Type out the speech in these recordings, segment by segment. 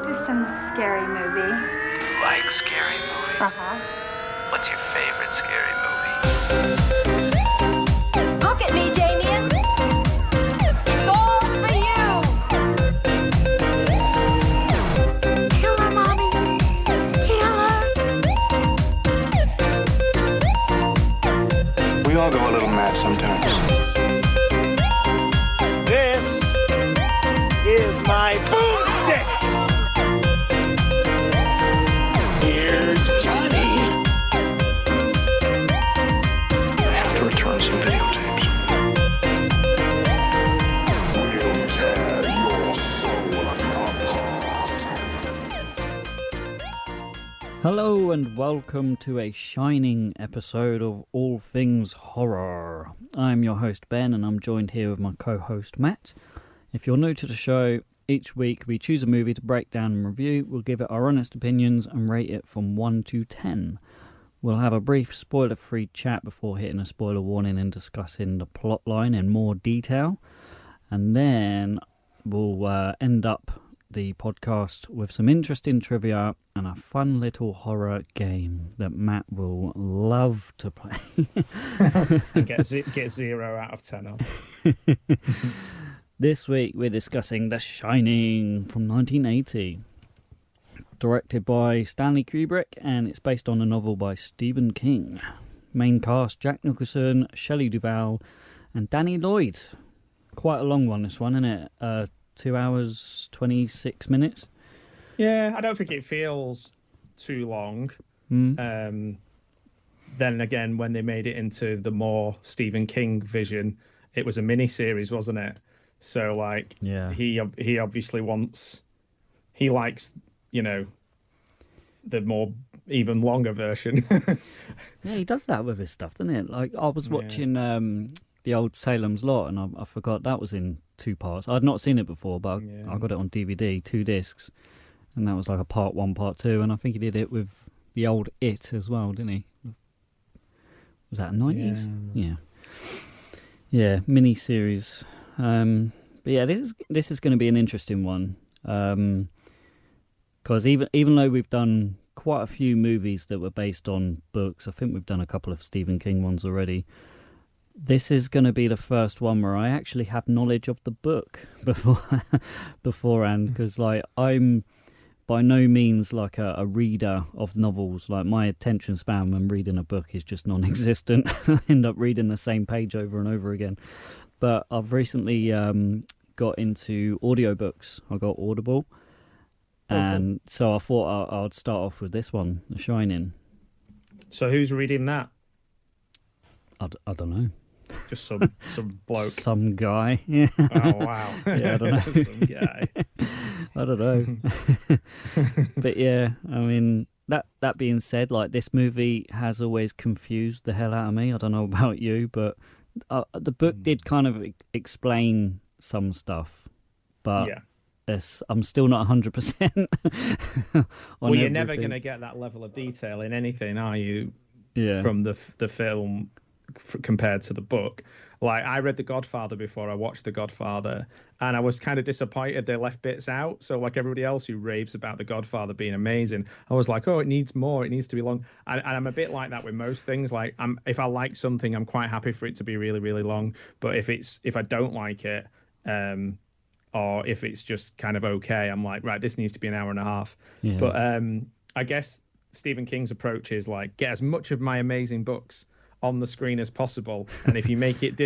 to some scary movie. You like scary movies? Uh-huh. What's your favorite scary movie? Look at me, Damien. It's all for you. Kill her, Mommy. Kill her. We all go a little mad sometimes. This is my boomstick. Here's Johnny. I have to return some videotapes. We'll tear your soul apart. Hello and welcome to a shining episode of All Things Horror. I'm your host Ben and I'm joined here with my co-host Matt. If you're new to the show, each week we choose a movie to break down and review. We'll give it our honest opinions and rate it from 1 to 10. We'll have a brief spoiler-free chat before hitting a spoiler warning and discussing the plot line in more detail. And then we'll end up the podcast with some interesting trivia and a fun little horror game that Matt will love to play. And get 0 out of 10 on. This week we're discussing The Shining from 1980. Directed by Stanley Kubrick and it's based on a novel by Stephen King. Main cast Jack Nicholson, Shelley Duvall and Danny Lloyd. Quite a long one this one, isn't it? 2 hours, 26 minutes. Yeah, I don't think it feels too long. Then again, when they made it into the more Stephen King vision, it was a mini-series, wasn't it? So, like, yeah, he obviously he likes, you know, the more, even longer version. Yeah, he does that with his stuff, doesn't it? Like, I was watching the old Salem's Lot, and I forgot that was in 2 parts. I'd not seen it before, but I got it on DVD, 2 discs, and that was like a part 1, part 2, and I think he did it with the old It as well, didn't he? Was that 90s? Yeah, mini-series. But yeah, this is going to be an interesting one, because even though we've done quite a few movies that were based on books, I think we've done a couple of Stephen King ones already. This is going to be the first one where I actually have knowledge of the book beforehand, because like I'm by no means like a reader of novels. Like my attention span when reading a book is just non-existent. I end up reading the same page over and over again. But I've recently got into audiobooks. I got Audible. And so I thought I'd start off with this one, The Shining. So who's reading that? I don't know. Just some bloke. Some guy. Yeah. Oh, wow. Yeah, I don't know. Some guy. I don't know. But yeah, I mean, that being said, like this movie has always confused the hell out of me. I don't know about you, but the book did kind of explain some stuff, but I'm still not 100% well, you're never going to get that level of detail in anything, are you? Yeah. From the film compared to the book. Like, I read The Godfather before I watched The Godfather, and I was kind of disappointed they left bits out. So like everybody else who raves about The Godfather being amazing, I was like, oh, it needs more. It needs to be long. And I'm a bit like that with most things. Like, if I like something, I'm quite happy for it to be really, really long. But if I don't like it, or if it's just kind of okay, I'm like, right, this needs to be an hour and a half. Yeah. But I guess Stephen King's approach is like, get as much of my amazing books on the screen as possible, and if you make it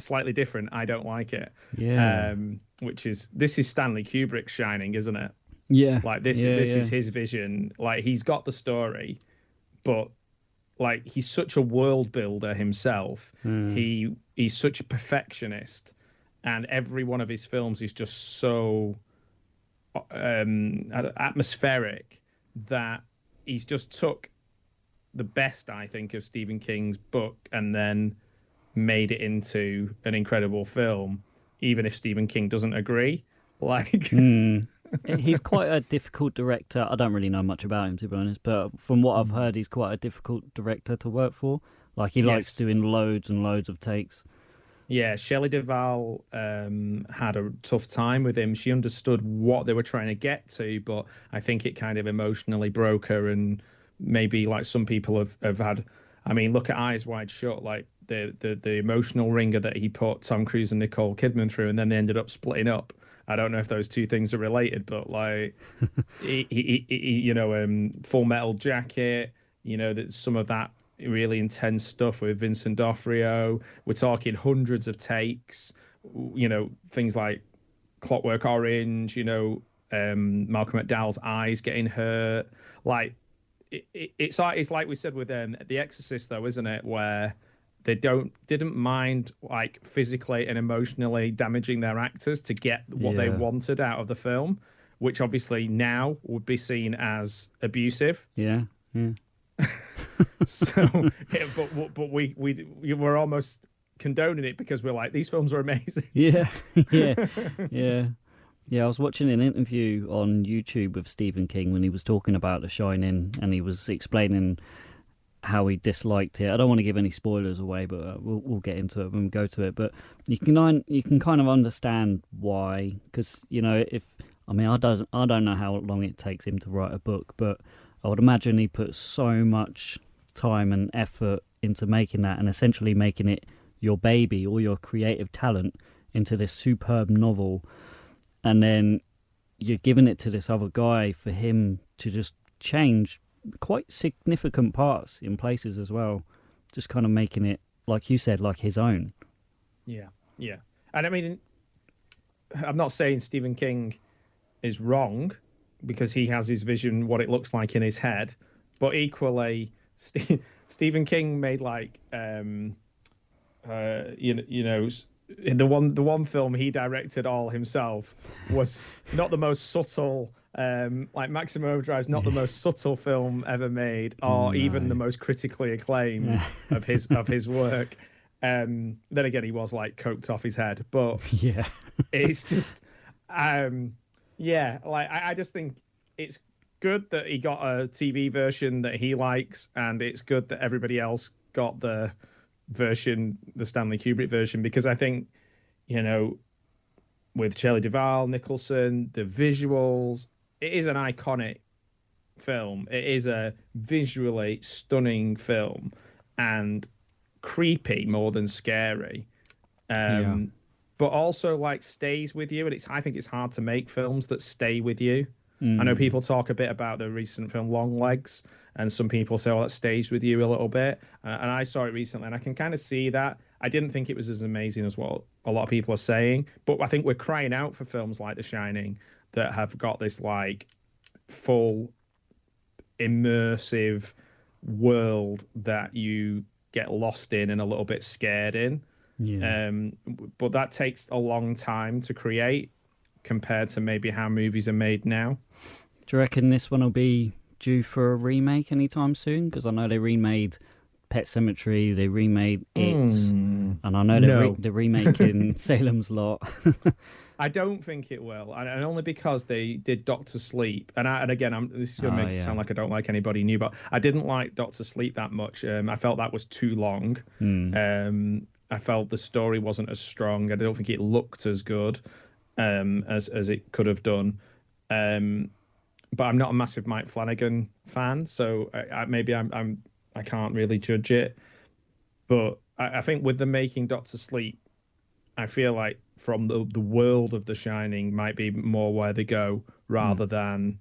slightly different, I don't like it. Yeah. This is Stanley Kubrick's Shining, isn't it? Yeah. Like this is his vision. Like, he's got the story, but like he's such a world builder himself. He's such a perfectionist, and every one of his films is just so atmospheric that he's just took the best, I think, of Stephen King's book and then made it into an incredible film, even if Stephen King doesn't agree. Like, he's quite a difficult director. I don't really know much about him, to be honest, but from what I've heard, he's quite a difficult director to work for. Like, he likes doing loads and loads of takes. Yeah, Shelley Duvall had a tough time with him. She understood what they were trying to get to, but I think it kind of emotionally broke her. And maybe like some people have had, I mean, look at Eyes Wide Shut, like the emotional ringer that he put Tom Cruise and Nicole Kidman through, and then they ended up splitting up. I don't know if those two things are related, but like, Full Metal Jacket, that some of that really intense stuff with Vincent D'Onofrio. We're talking hundreds of takes, things like Clockwork Orange, Malcolm McDowell's eyes getting hurt. Like it's like we said with The Exorcist, though, isn't it? Where they didn't mind like physically and emotionally damaging their actors to get what they wanted out of the film, which obviously now would be seen as abusive. Yeah. So, but we were almost condoning it because we're like, these films are amazing. Yeah. I was watching an interview on YouTube with Stephen King when he was talking about The Shining, and he was explaining how he disliked it. I don't want to give any spoilers away, but we'll get into it when we go to it. But you can kind of understand why, because I don't know how long it takes him to write a book, but I would imagine he put so much time and effort into making that, and essentially making it your baby or your creative talent into this superb novel, and then you're giving it to this other guy for him to just change quite significant parts in places as well, just kind of making it, like you said, like his own. Yeah. And I mean, I'm not saying Stephen King is wrong, because he has his vision, what it looks like in his head, but equally Stephen King made like the one film he directed all himself was not the most subtle, like Maximum Overdrive is not the most subtle film ever made, or even the most critically acclaimed of his work. Then again, he was like coked off his head, but it's just I just think it's good that he got a TV version that he likes, and it's good that everybody else got the Stanley Kubrick version, because I think, with Shelley Duvall, Nicholson, the visuals, it is an iconic film. It is a visually stunning film, and creepy more than scary. But also like stays with you, and I think it's hard to make films that stay with you. I know people talk a bit about the recent film Longlegs, and some people say, that stays with you a little bit. And I saw it recently, and I can kind of see that. I didn't think it was as amazing as what a lot of people are saying, but I think we're crying out for films like The Shining that have got this like full immersive world that you get lost in and a little bit scared in. But that takes a long time to create compared to maybe how movies are made now. Do you reckon this one will be due for a remake anytime soon? Because I know they remade Pet Sematary, they remade It, and I know they're remaking Salem's Lot. I don't think it will, and only because they did Doctor Sleep. And again, this is going to make it sound like I don't like anybody new, but I didn't like Doctor Sleep that much. I felt that was too long. I felt the story wasn't as strong. I don't think it looked as good as it could have done. But I'm not a massive Mike Flanagan fan, so I can't really judge it. But I think with the making Doctor Sleep, I feel like from the world of The Shining might be more where they go, rather than,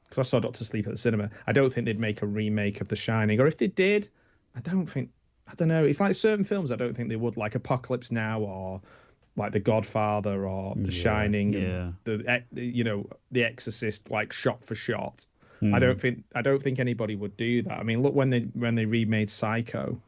because I saw Doctor Sleep at the cinema. I don't think they'd make a remake of The Shining, or if they did, I don't know. It's like certain films I don't think they would, like Apocalypse Now, or like The Godfather, or The Shining, and The Exorcist, like shot for shot. I don't think anybody would do that. I mean, look, when they remade Psycho,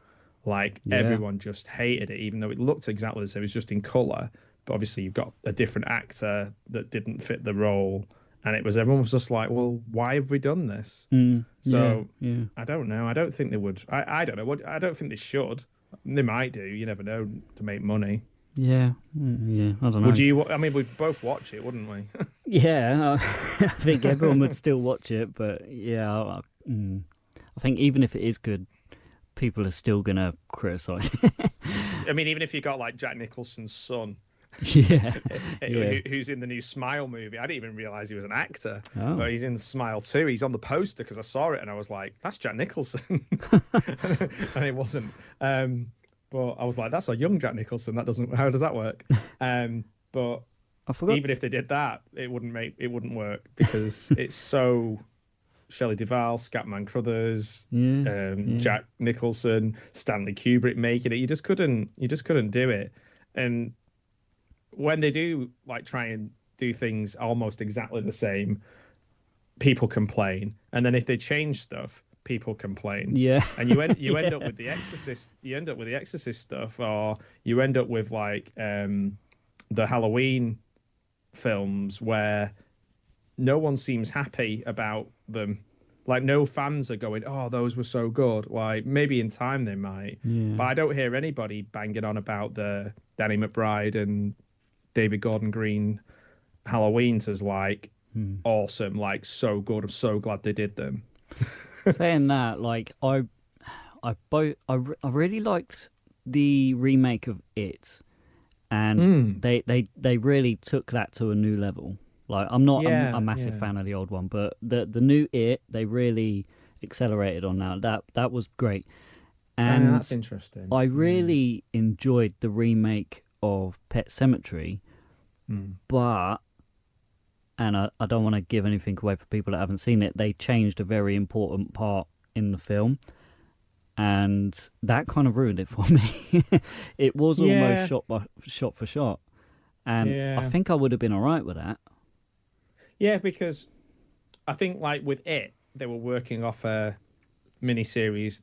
like everyone just hated it, even though it looked exactly the same. It was just in color, but obviously you've got a different actor that didn't fit the role, and everyone was just like, well, why have we done this? I don't know. I don't think they would. I don't know. I don't think they should. They might do. You never know, to make money. Yeah. I don't know. Would you? I mean, we'd both watch it, wouldn't we? Yeah, I think everyone would still watch it, but I think even if it is good, people are still gonna criticize. I mean, even if you got like Jack Nicholson's son, yeah. who's in the new Smile movie. I didn't even realize he was an actor, Oh. but he's in Smile too. He's on the poster because I saw it and I was like, "That's Jack Nicholson," and it wasn't. But I was like, "That's a young Jack Nicholson. How does that work?" But I forgot. even if they did that, it wouldn't work because it's so Shelley Duvall, Scatman Crothers, Jack Nicholson, Stanley Kubrick making it. You just couldn't do it. And when they do like try and do things almost exactly the same, people complain. And then if they change stuff, people complain. Yeah. And you end up with the Exorcist. You end up with the Exorcist stuff, or you end up with like the Halloween films where no one seems happy about them. Like no fans are going, "Oh, those were so good." Like maybe in time they might, but I don't hear anybody banging on about the Danny McBride and David Gordon Green Halloweens as like awesome, like so good. I'm so glad they did them. Saying that, like I really liked the remake of It, and they really took that to a new level. Like I'm not a massive fan of the old one, but the new It, they really accelerated on that. That was great, and that's interesting. I really enjoyed the remake of Pet Sematary, but. And I don't want to give anything away for people that haven't seen it. They changed a very important part in the film, and that kind of ruined it for me. It was almost shot for shot, and I think I would have been all right with that. Yeah, because I think like with It, they were working off a miniseries,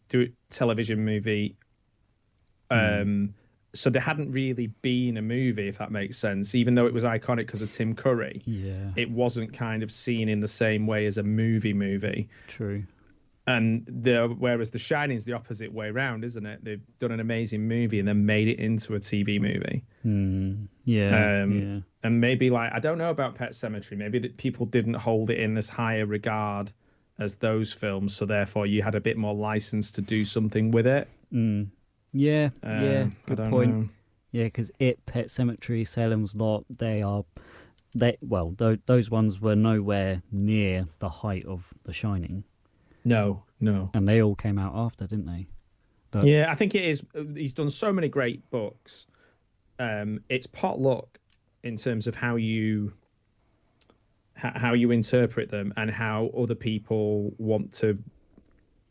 television movie. So there hadn't really been a movie, if that makes sense. Even though it was iconic because of Tim Curry, it wasn't kind of seen in the same way as a movie. True. And whereas The Shining's the opposite way around, isn't it? They've done an amazing movie and then made it into a TV movie. And maybe like I don't know about Pet Sematary. Maybe that people didn't hold it in as high a regard as those films, so therefore you had a bit more license to do something with it. Yeah, good point. Know. Yeah, because It, Pet Sematary, Salem's Lot, those ones were nowhere near the height of The Shining. No. And they all came out after, didn't they? Yeah, I think it is. He's done so many great books. It's pot luck in terms of how you interpret them and how other people want to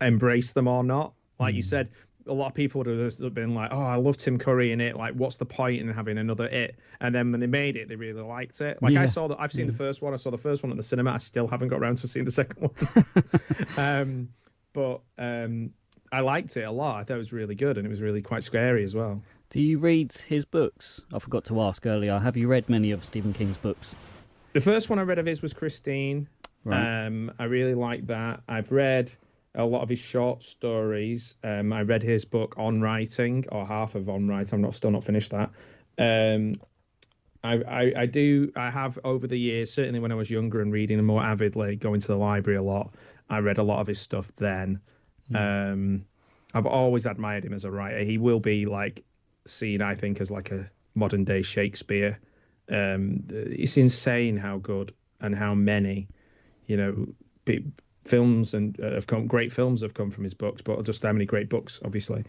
embrace them or not. Like you said, a lot of people would have been like, "Oh, I love Tim Curry in It. Like, what's the point in having another It?" And then when they made it, they really liked it. Like, I saw that. I've seen the first one. I saw the first one at the cinema. I still haven't got around to seeing the second one. But I liked it a lot. I thought it was really good, and it was really quite scary as well. Do you read his books? I forgot to ask earlier. Have you read many of Stephen King's books? The first one I read of his was Christine. Right. I really liked that. I've read a lot of his short stories. I read his book On Writing, or half of On Writing. I'm still not finished that. I have over the years, certainly when I was younger and reading more avidly, going to the library a lot, I read a lot of his stuff then. I've always admired him as a writer. He will be like seen, I think, as like a modern day Shakespeare. It's insane how good and how many, films and great films have come from his books, but just how many great books, obviously.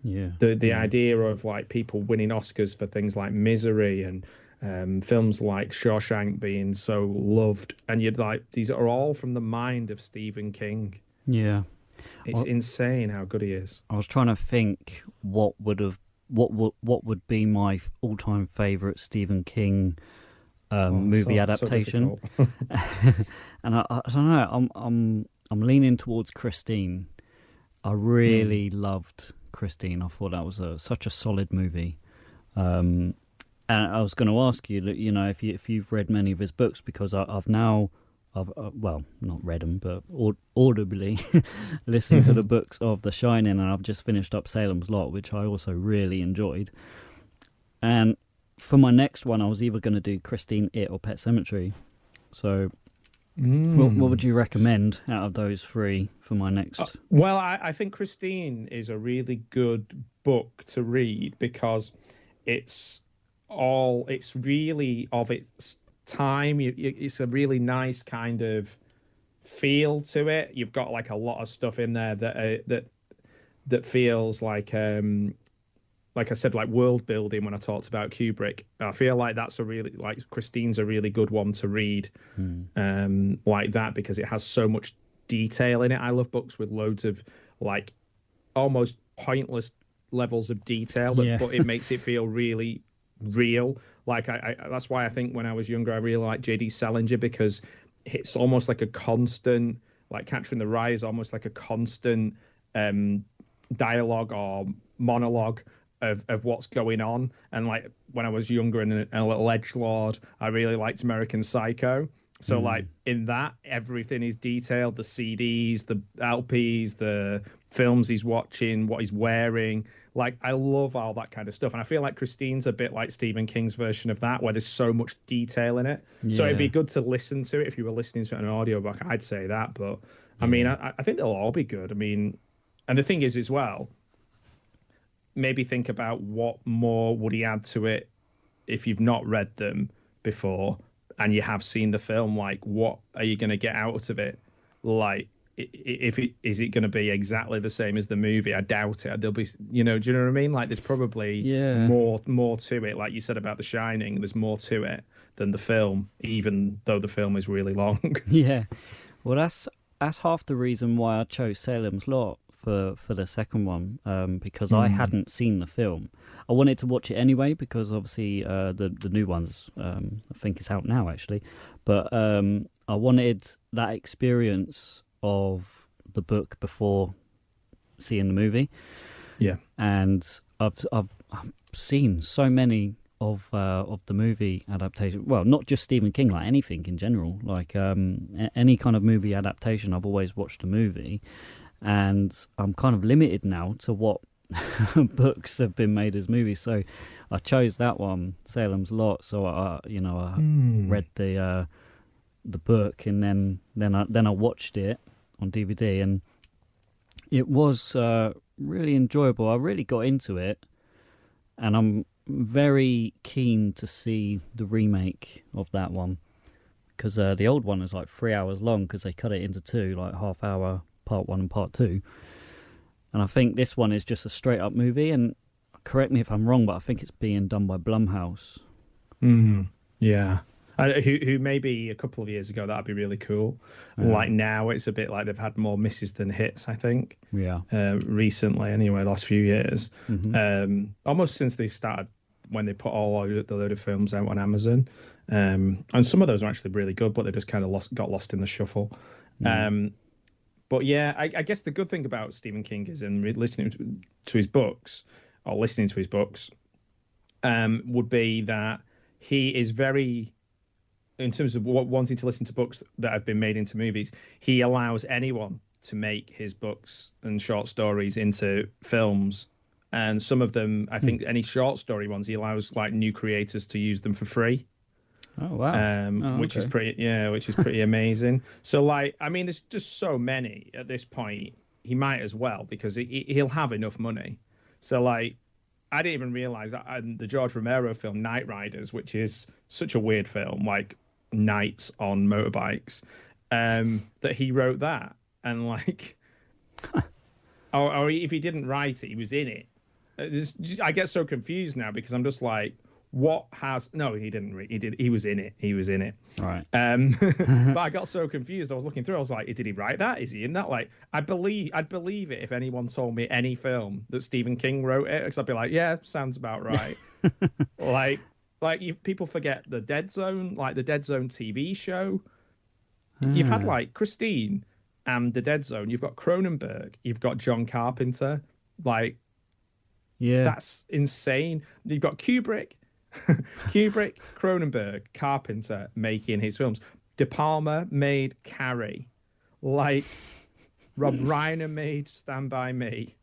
The idea of like people winning Oscars for things like Misery and films like Shawshank being so loved, and you'd like these are all from the mind of Stephen King. It's insane how good he is. I was trying to think what would be my all-time favorite Stephen King movie adaptation. So And I don't know. I'm leaning towards Christine. I really loved Christine. I thought that was such a solid movie. And I was going to ask you, if you've read many of his books, because I've not read them, but audibly listened to the books of The Shining, and I've just finished up Salem's Lot, which I also really enjoyed. And for my next one, I was either going to do Christine, It, or Pet Sematary. So What would you recommend out of those three for my next? Well, I think Christine is a really good book to read because it's really of its time. It's a really nice kind of feel to it. You've got like a lot of stuff in there that feels like I said, like world building when I talked about Kubrick. I feel like that's Christine's a really good one to read like that because it has so much detail in it. I love books with loads of like almost pointless levels of detail, but it makes it feel really real. Like I that's why I think when I was younger, I really liked J.D. Salinger because it's almost like a constant, like Catcher in the Rye is almost like a constant dialogue or monologue of what's going on. And like when I was younger and a little edgelord, I really liked American Psycho. So like in that, everything is detailed, the CDs, the LPs, the films he's watching, what he's wearing. Like I love all that kind of stuff. And I feel like Christine's a bit like Stephen King's version of that, where there's so much detail in it. Yeah. So it'd be good to listen to it. If you were listening to it on an audiobook, I'd say that. But I mean, I think they'll all be good. I mean, and the thing is as well, maybe think about what more would he add to it if you've not read them before and you have seen the film. Like, what are you going to get out of it? Like, is it going to be exactly the same as the movie? I doubt it. There'll be, do you know what I mean? Like, there's probably more to it. Like you said about The Shining, there's more to it than the film, even though the film is really long. Yeah, well, that's half the reason why I chose Salem's Lot for the second one, because I hadn't seen the film. I wanted to watch it anyway because obviously the new ones I think it's out now actually, but I wanted that experience of the book before seeing the movie. Yeah, and I've seen so many of the movie adaptation. Well, not just Stephen King, like anything in general. Like any kind of movie adaptation, I've always watched a movie. And I'm kind of limited now to what books have been made as movies. So I chose that one, Salem's Lot. So I read the book, and then I watched it on DVD, and it was really enjoyable. I really got into it, and I'm very keen to see the remake of that one because the old one is like 3 hours long because they cut it into two, like half-hour. Part 1 and Part 2, and I think this one is just a straight up movie, and correct me if I'm wrong, but I think it's being done by Blumhouse. Yeah, who maybe a couple of years ago that'd be really cool. Like now it's a bit like they've had more misses than hits, I think. Recently anyway, last few years. Almost since they started, when they put all the load of films out on Amazon, and some of those are actually really good, but they just kind of got lost in the shuffle. But yeah, I guess the good thing about Stephen King is in listening to his books, would be that he is very, in terms of wanting to listen to books that have been made into movies, he allows anyone to make his books and short stories into films. And some of them, I think any short story ones, he allows like new creators to use them for free. Oh wow! Which is pretty amazing. So like, I mean, there's just so many at this point. He might as well because he'll have enough money. So like, I didn't even realize that the George Romero film Night Riders, which is such a weird film, like knights on motorbikes, that he wrote that, and like, or if he didn't write it, he was in it. I get so confused now because I'm just like, he didn't. He was in it. Right. But I got so confused. I was looking through. I was like, did he write that? Is he in that? Like, I'd believe it if anyone told me any film that Stephen King wrote it, because I'd be like, yeah, sounds about right. People forget the Dead Zone, like the Dead Zone TV show. You've had like Christine and the Dead Zone. You've got Cronenberg. You've got John Carpenter. Like, yeah, that's insane. You've got Kubrick, Cronenberg, Carpenter making his films. De Palma made Carrie. Like, Rob Reiner made Stand By Me.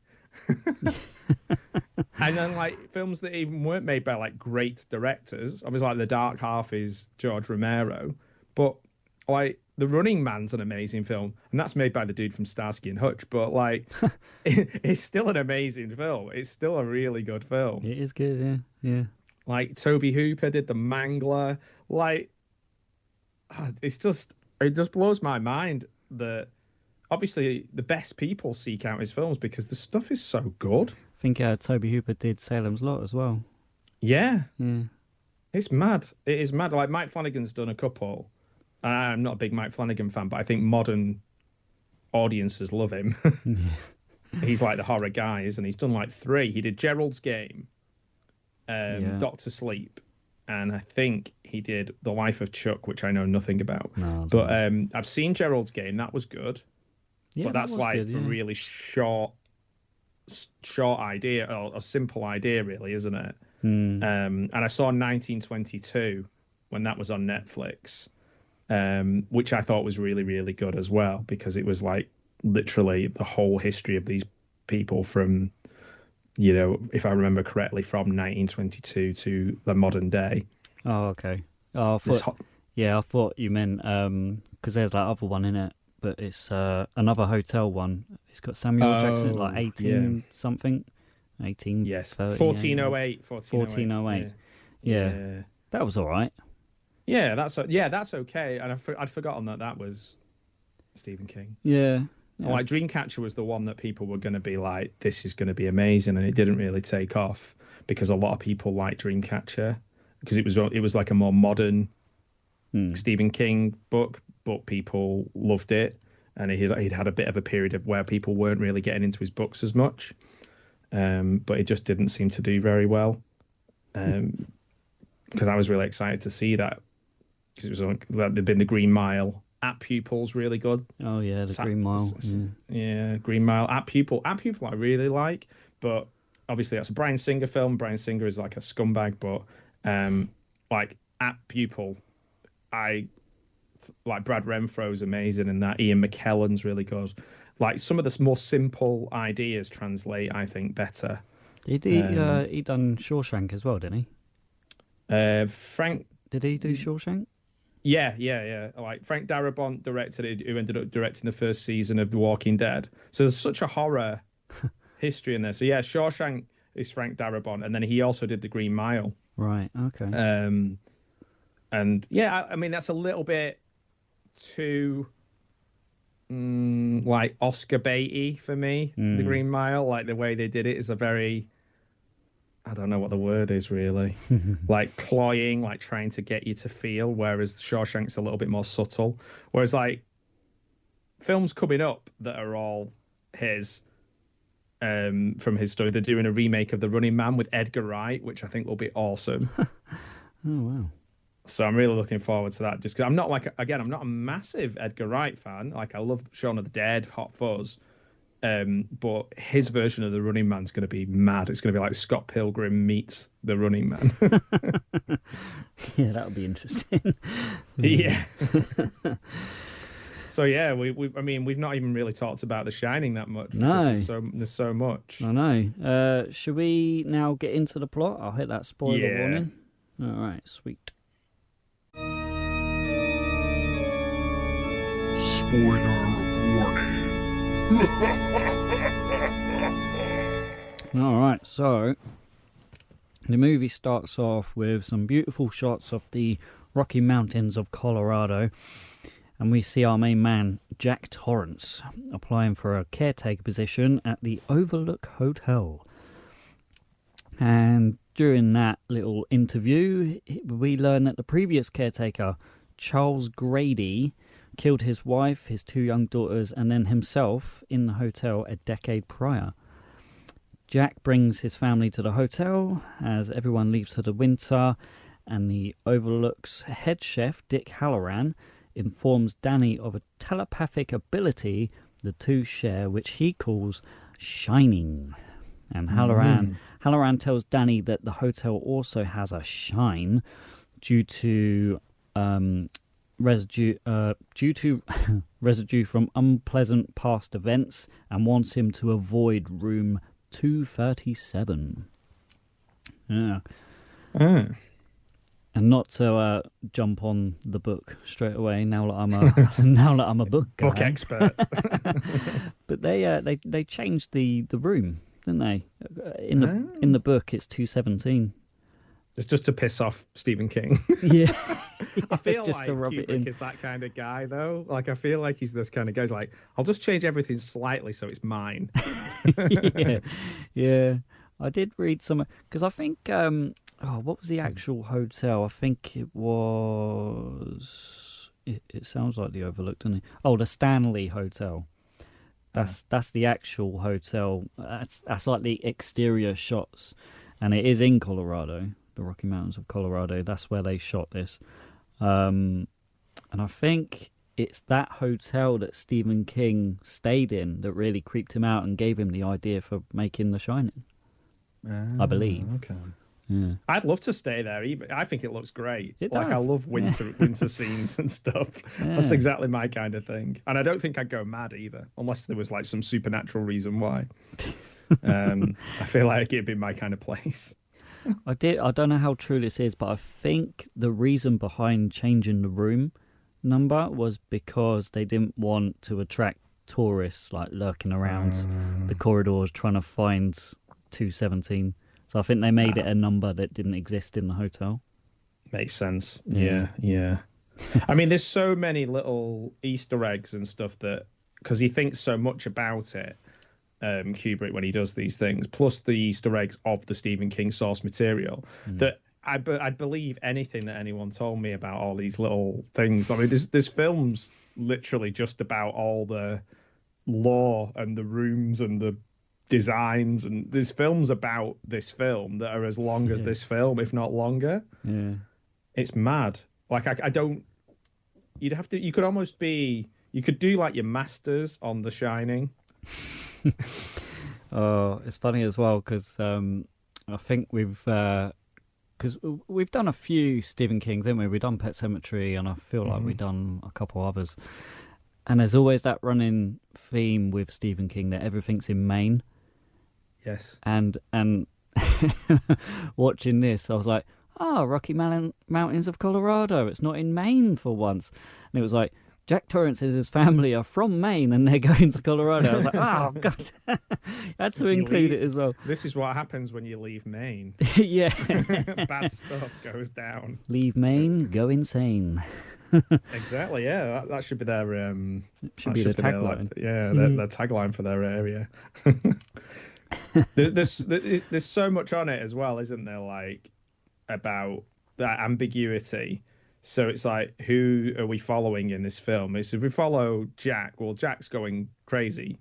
And then, like, films that even weren't made by, like, great directors. Obviously, like, The Dark Half is George Romero. But like The Running Man's an amazing film, and that's made by the dude from Starsky and Hutch. But like, it's still an amazing film. It's still a really good film. It is good, yeah. Like Tobe Hooper did The Mangler. Like, it just blows my mind that obviously the best people seek out his films because the stuff is so good. I think Tobe Hooper did Salem's Lot as well. Yeah. Yeah. It's mad. It is mad. Like Mike Flanagan's done a couple. I'm not a big Mike Flanagan fan, but I think modern audiences love him. He's like the horror guy, isn't he? He's done like 3. He did Gerald's Game, Doctor Sleep, and I think he did The Life of Chuck, which I know nothing about. No, but I've seen Gerald's Game. That was good. Yeah, but that's like good, a really short idea, or a simple idea, really, isn't it? And I saw 1922 when that was on Netflix, which I thought was really, really good as well, because it was like literally the whole history of these people from, you know, if I remember correctly, from 1922 to the modern day. Oh, okay. Oh, I thought you meant because there's that other one in it, but it's another hotel one. It's got Samuel Jackson, like 18 something. 18. Yes. 30, 1408. 1408. Yeah. That was all right. Yeah, that's okay. And I'd forgotten that was Stephen King. Yeah. Like Dreamcatcher was the one that people were going to be like, this is going to be amazing, and it didn't really take off because a lot of people liked Dreamcatcher because it was like a more modern Stephen King book, but people loved it, and he'd had a bit of a period of where people weren't really getting into his books as much, but it just didn't seem to do very well. Because I was really excited to see that, because it was there'd been the Green Mile. At Pupil's really good. Oh yeah, the Green Mile. Yeah, Green Mile. At Pupil I really like, but obviously that's a Bryan Singer film. Bryan Singer is like a scumbag, but like At Pupil, I like Brad Renfro's amazing, and that Ian McKellen's really good. Like some of the more simple ideas translate, I think, better. He done Shawshank as well, didn't he? Frank. Did he do Shawshank? Yeah. Like Frank Darabont directed it, who ended up directing the first season of The Walking Dead. So there's such a horror history in there. So yeah, Shawshank is Frank Darabont, and then he also did The Green Mile. Right. Okay. And yeah, I mean that's a little bit too like Oscar baity for me. The Green Mile, like the way they did it, is a very, I don't know what the word is really, like cloying, like trying to get you to feel, whereas Shawshank's a little bit more subtle. Whereas like films coming up that are all his, from his story, they're doing a remake of The Running Man with Edgar Wright, which I think will be awesome. Oh wow. So I'm really looking forward to that, just because I'm not a massive Edgar Wright fan. Like I love Shaun of the Dead, Hot Fuzz. But his version of The Running Man's going to be mad. It's going to be like Scott Pilgrim meets The Running Man. Yeah, that would be interesting. Yeah. So yeah, we've not even really talked about The Shining that much. No, there's so much. I know. Should we now get into the plot? I'll hit that spoiler warning. All right, sweet. Spoiler warning. All right, so the movie starts off with some beautiful shots of the Rocky Mountains of Colorado, and we see our main man, Jack Torrance, applying for a caretaker position at the Overlook Hotel. And during that little interview, we learn that the previous caretaker, Charles Grady, killed his wife, his 2 young daughters, and then himself in the hotel a decade prior. Jack brings his family to the hotel as everyone leaves for the winter, and the Overlook's head chef, Dick Halloran, informs Danny of a telepathic ability the two share, which he calls shining. And Halloran tells Danny that the hotel also has a shine due to residue from unpleasant past events, and wants him to avoid room 237. Yeah. And not to jump on the book straight away now that I'm a now that I'm a book guy. Book expert. But they changed the room, didn't they? In the book, it's 217. It's just to piss off Stephen King. Yeah. I feel just like to rub it Kubrick in. is that kind of guy, though. Like, I feel like he's this kind of guy. He's like, I'll just change everything slightly so it's mine. Yeah. I did read some because I think what was the actual hotel? I think it was. It sounds like the Overlook, doesn't it? Oh, the Stanley Hotel. That's the actual hotel. That's like the exterior shots, and it is in Colorado, the Rocky Mountains of Colorado. That's where they shot this, and I think it's that hotel that Stephen King stayed in that really creeped him out and gave him the idea for making The Shining. I believe. Okay. Yeah. I'd love to stay there. Even I think it looks great. It like, does. I love winter scenes and stuff. Yeah. That's exactly my kind of thing. And I don't think I'd go mad either, unless there was like some supernatural reason why. I feel like it'd be my kind of place. I don't know how true this is, but I think the reason behind changing the room number was because they didn't want to attract tourists like lurking around the corridors trying to find 217. So I think they made it a number that didn't exist in the hotel. Makes sense. Yeah. I mean, there's so many little Easter eggs and stuff that, because he thinks so much about it, Kubrick, when he does these things, plus the Easter eggs of the Stephen King source material, that I'd believe anything that anyone told me about all these little things. I mean, there's films literally just about all the lore and the rooms and the designs, and there's films about this film that are as long as this film, if not longer. Yeah, it's mad. Like, I don't. You could almost be. You could do like your masters on The Shining. Oh, it's funny as well because I think we've done a few Stephen Kings, haven't we? We've done Pet Sematary, and I feel like we've done a couple others. And there's always that running theme with Stephen King that everything's in Maine. Yes. And watching this, I was like, Rocky Mountains of Colorado. It's not in Maine for once. And it was like, Jack Torrance and his family are from Maine and they're going to Colorado. I was like, oh, God. I had to include it as well. This is what happens when you leave Maine. Yeah. Bad stuff goes down. Leave Maine, go insane. Exactly, yeah. That should be their... should be the tagline. Their tagline for their area. There's so much on it as well, isn't there? Like, about that ambiguity. So it's like, who are we following in this film? If we follow Jack, well, Jack's going crazy.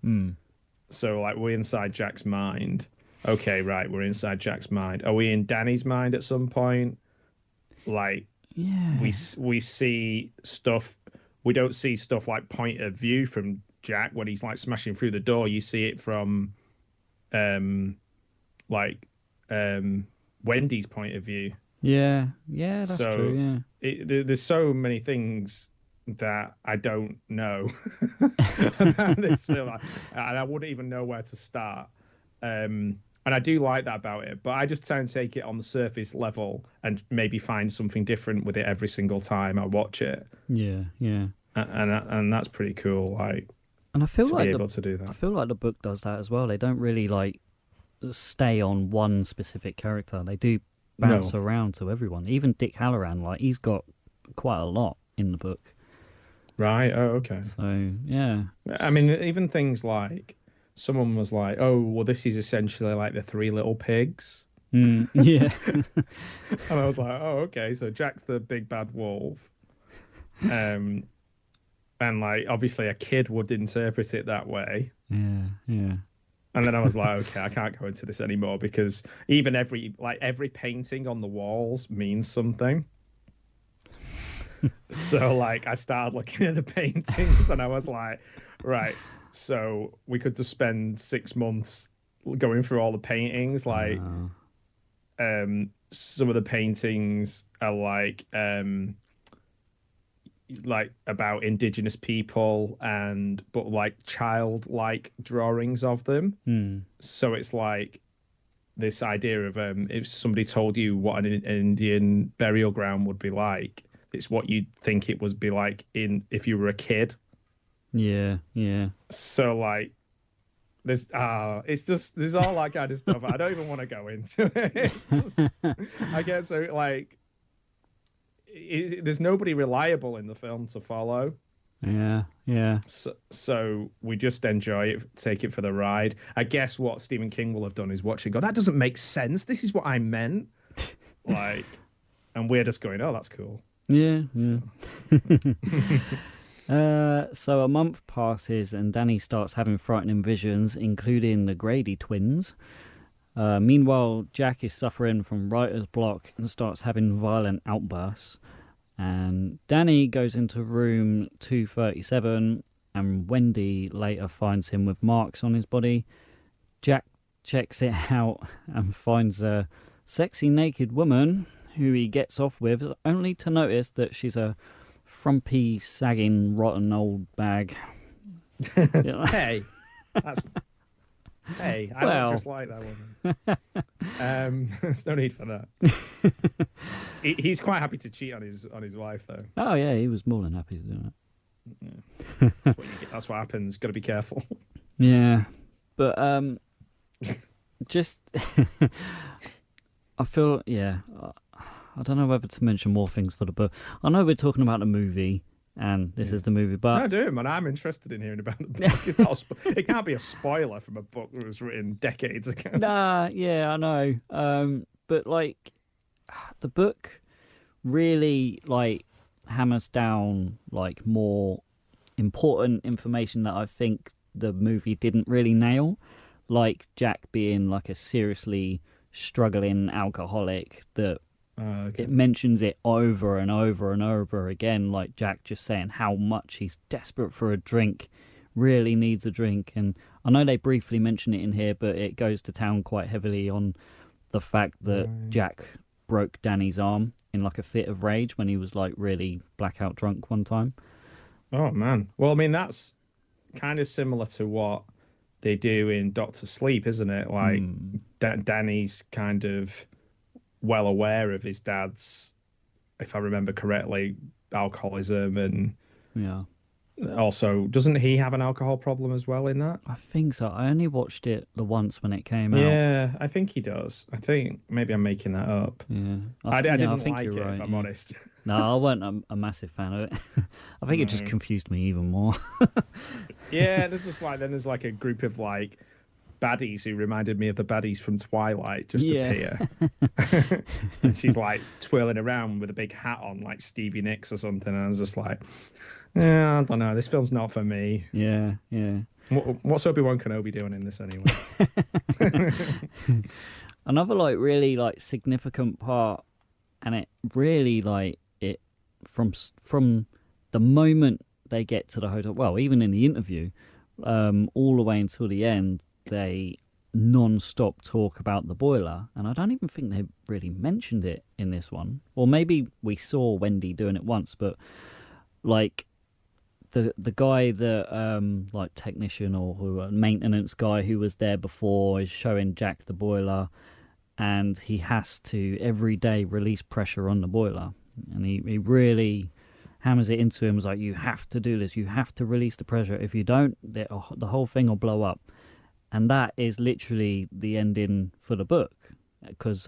So, like, we're inside Jack's mind. Okay, right, we're inside Jack's mind. Are we in Danny's mind at some point? Like, we see stuff. We don't see stuff like point of view from Jack when he's like smashing through the door. You see it from Wendy's point of view. Yeah, that's true. Yeah, there's so many things that I don't know about this film, and I wouldn't even know where to start. And I do like that about it, but I just try and take it on the surface level and maybe find something different with it every single time I watch it. Yeah. And that's pretty cool. Like, and I feel to like be able to do that. I feel like the book does that as well. They don't really like stay on one specific character. They do bounce around to everyone. Even Dick Halloran, like, he's got quite a lot in the book. Right. Oh, okay. So yeah. I mean, even things like someone was like, "Oh, well, this is essentially like the Three Little Pigs." Yeah. And I was like, "Oh, okay." So Jack's the big bad wolf. And like, obviously a kid would interpret it that way. Yeah. And then I was like, okay, I can't go into this anymore because even every painting on the walls means something. So like, I started looking at the paintings and I was like, right, so we could just spend 6 months going through all the paintings. Like, some of the paintings are like about indigenous people but like childlike drawings of them. So it's like this idea of if somebody told you what an Indian burial ground would be like, it's what you'd think it would be like if you were a kid. Yeah. So like, there's all that kind of stuff. I don't even want to go into it. It's just, I guess so. Like, there's nobody reliable in the film to follow. Yeah. So we just enjoy it, take it for the ride. I guess what Stephen King will have done is watch it, go, that doesn't make sense. This is what I meant. Like, and we're just going, oh, that's cool. Yeah. So a month passes and Danny starts having frightening visions, including the Grady twins. Meanwhile, Jack is suffering from writer's block and starts having violent outbursts. And Danny goes into room 237, and Wendy later finds him with marks on his body. Jack checks it out and finds a sexy naked woman who he gets off with, only to notice that she's a frumpy, sagging, rotten old bag. Hey, I look just like that woman. There's no need for that. He's quite happy to cheat on his wife, though. Oh yeah, he was more than happy to do it. Yeah. That's what happens. Got to be careful. Yeah, but just I feel I don't know whether to mention more things for the book. I know we're talking about the movie, and this is the movie, but I do, man. I'm interested in hearing about the book. It's not it can't be a spoiler from a book that was written decades ago. Nah, yeah, I know. But like, the book really like hammers down like more important information that I think the movie didn't really nail, like Jack being like a seriously struggling alcoholic that. Okay. It mentions it over and over and over again, like Jack just saying how much he's desperate for a drink, really needs a drink. And I know they briefly mention it in here, but it goes to town quite heavily on the fact that Jack broke Danny's arm in like a fit of rage when he was like really blackout drunk one time. Oh, man. Well, I mean, that's kind of similar to what they do in Doctor Sleep, isn't it? Like, Danny's kind of well aware of his dad's, if I remember correctly, alcoholism, and also doesn't he have an alcohol problem as well in that? I think so. I only watched it the once when it came out. Yeah, I think he does. I think maybe I'm making that up. Yeah, I didn't think like you're it, right, if I'm honest. No, I wasn't a massive fan of it. I think it just confused me even more. Yeah, there's like a group of like baddies who reminded me of the baddies from Twilight just appear. And she's like twirling around with a big hat on like Stevie Nicks or something, and I was just like, I don't know, this film's not for me. Yeah. What's Obi-Wan Kenobi doing in this anyway? Another like really like significant part, and it really like it from the moment they get to the hotel, well, even in the interview, all the way until the end, they non-stop talk about the boiler, and I don't even think they really mentioned it in this one. Or maybe we saw Wendy doing it once, but like the guy that like technician or maintenance guy who was there before is showing Jack the boiler, and he has to every day release pressure on the boiler, and he really hammers it into him. It's like, you have to do this, you have to release the pressure. If you don't, the whole thing will blow up. And that is literally the ending for the book, because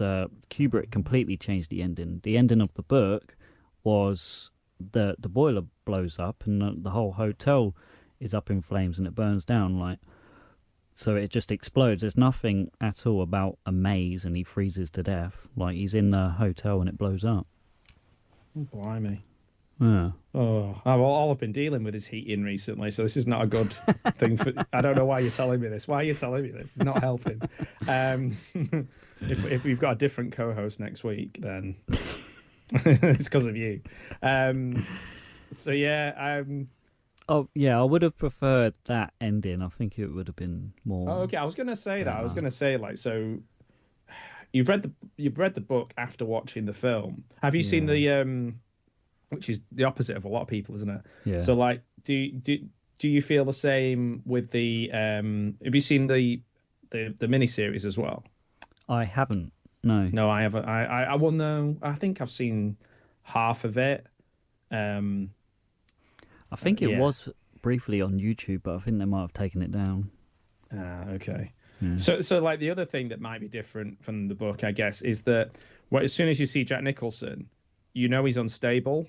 Kubrick completely changed the ending. The ending of the book was the boiler blows up and the whole hotel is up in flames and it burns down. Like, so it just explodes. There's nothing at all about a maze and he freezes to death. Like, he's in the hotel and it blows up. Blimey. Yeah. Oh, all I've been dealing with is heating recently, so this is not a good thing. I don't know why you're telling me this. Why are you telling me this? It's not helping. If we've got a different co-host next week, then it's because of you. So yeah. Oh yeah, I would have preferred that ending. I think it would have been more. Oh, okay. I was going to say that. I was going to say, like, so you've read the book after watching the film. Have you seen the which is the opposite of a lot of people, isn't it? Yeah. So, like, do you feel the same with the? Have you seen the miniseries as well? I haven't. No. No, I haven't. I will know. I think I've seen half of it. I think it yeah. was briefly on YouTube, but I think they might have taken it down. Okay. Yeah. So like the other thing that might be different from the book, I guess, is that as soon as you see Jack Nicholson, you know he's unstable.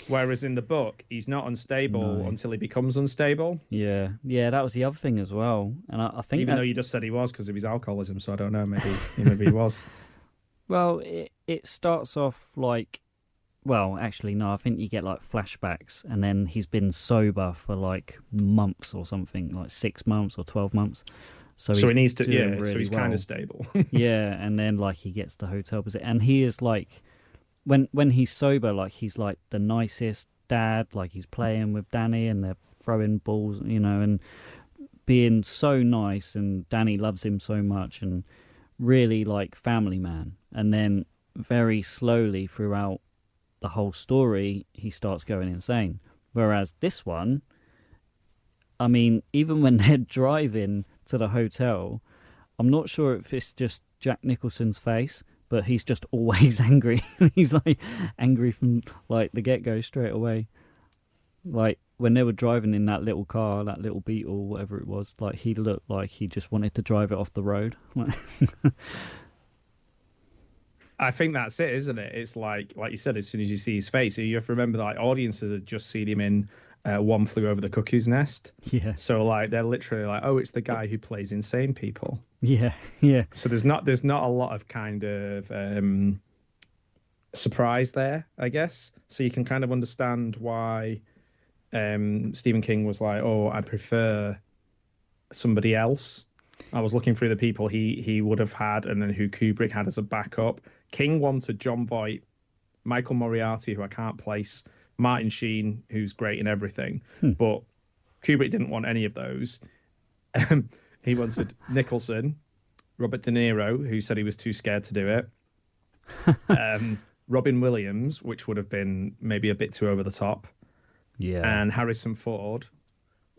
Whereas in the book, he's not unstable until he becomes unstable. Yeah, that was the other thing as well. And I think even though you just said he was because of his alcoholism, so I don't know, maybe he was. Well, it starts off like, well, actually no, I think you get like flashbacks, and then he's been sober for like months or something, like 6 months or 12 months. So he needs to, really so he's well. kind of stable. Yeah, and then like he gets the hotel visit, and he is like, when he's sober, like he's like the nicest dad, like he's playing with Danny and they're throwing balls, and being so nice, and Danny loves him so much, and really like family man. And then very slowly throughout the whole story, he starts going insane. Whereas this one, I mean, even when they're driving to the hotel, I'm not sure if it's just Jack Nicholson's face, but he's just always angry. He's like angry from like the get-go straight away. Like when they were driving in that little car, that little Beetle, whatever it was, like he looked like he just wanted to drive it off the road. I think that's it, isn't it? It's like you said, as soon as you see his face, you have to remember that like, audiences had just seen him in One Flew Over the Cuckoo's Nest. Yeah. So like they're literally like, oh, it's the guy who plays insane people. Yeah. So there's not a lot of kind of surprise there, I guess. So you can kind of understand why Stephen King was like, oh, I prefer somebody else. I was looking through the people he would have had, and then who Kubrick had as a backup. King wanted Jon Voight, Michael Moriarty, who I can't place, Martin Sheen, who's great in everything, but Kubrick didn't want any of those. He wanted Nicholson, Robert De Niro, who said he was too scared to do it, Robin Williams, which would have been maybe a bit too over the top, and Harrison Ford.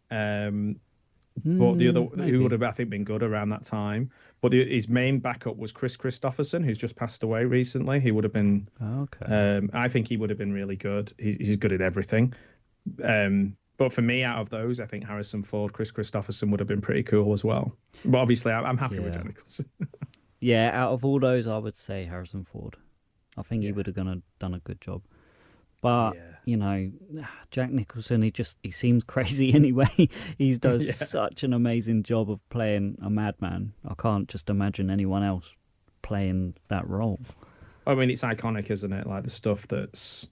But the other, who would have, I think, been good around that time. But his main backup was Chris Christopherson, who's just passed away recently. He would have been, I think he would have been really good. He's good at everything. But for me, out of those, I think Harrison Ford, Chris Christopherson would have been pretty cool as well. But obviously, I'm happy with Jack Nicholson. Yeah, out of all those, I would say Harrison Ford. I think he would have done a good job. But, Jack Nicholson, he seems crazy anyway. He does such an amazing job of playing a madman. I can't just imagine anyone else playing that role. I mean, it's iconic, isn't it? Like the stuff that's,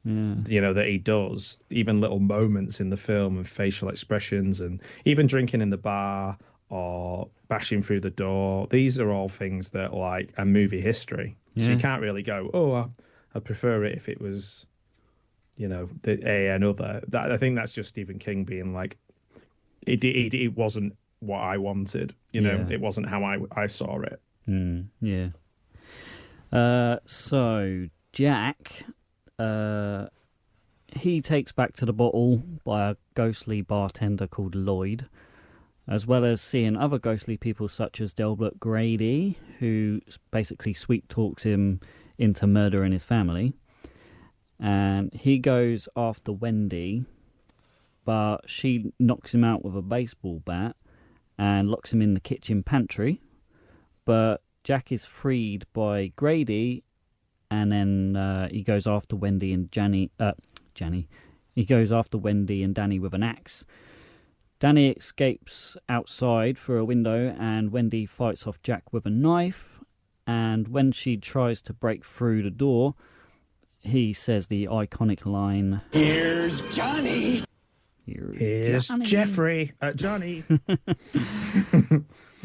that he does, even little moments in the film and facial expressions, and even drinking in the bar or bashing through the door. These are all things that like a movie history. So you can't really go, oh, I'd prefer it if it was, another. I think that's just Stephen King being like, it wasn't what I wanted. It wasn't how I saw it. So Jack, he takes back to the bottle by a ghostly bartender called Lloyd, as well as seeing other ghostly people such as Delbert Grady, who basically sweet talks him into murdering his family. And he goes after Wendy, but she knocks him out with a baseball bat and locks him in the kitchen pantry. But Jack is freed by Grady, and then he goes after Wendy and He goes after Wendy and Danny with an axe. Danny escapes outside through a window, and Wendy fights off Jack with a knife. And when she tries to break through the door, he says the iconic line, Here's Johnny. Here's Johnny. Jeffrey. Johnny.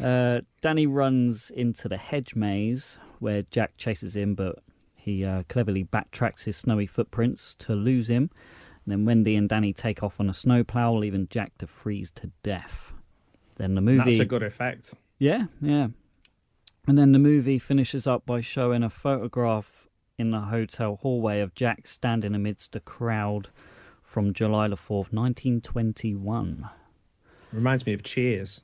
Danny runs into the hedge maze where Jack chases him, but he cleverly backtracks his snowy footprints to lose him. And then Wendy and Danny take off on a snowplow, leaving Jack to freeze to death. Then the movie... That's a good effect. Yeah. And then the movie finishes up by showing a photograph in the hotel hallway of Jack standing amidst a crowd from July the 4th, 1921. Reminds me of Cheers.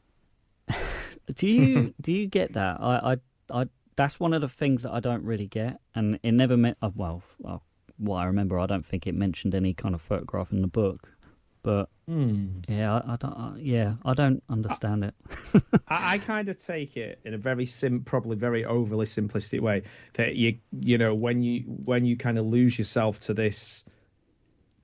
Do you get that? I that's one of the things that I don't really get, and it never meant. What I remember, I don't think it mentioned any kind of photograph in the book. But yeah, I don't understand it. I kind of take it in a very probably very overly simplistic way that you know when you kind of lose yourself to this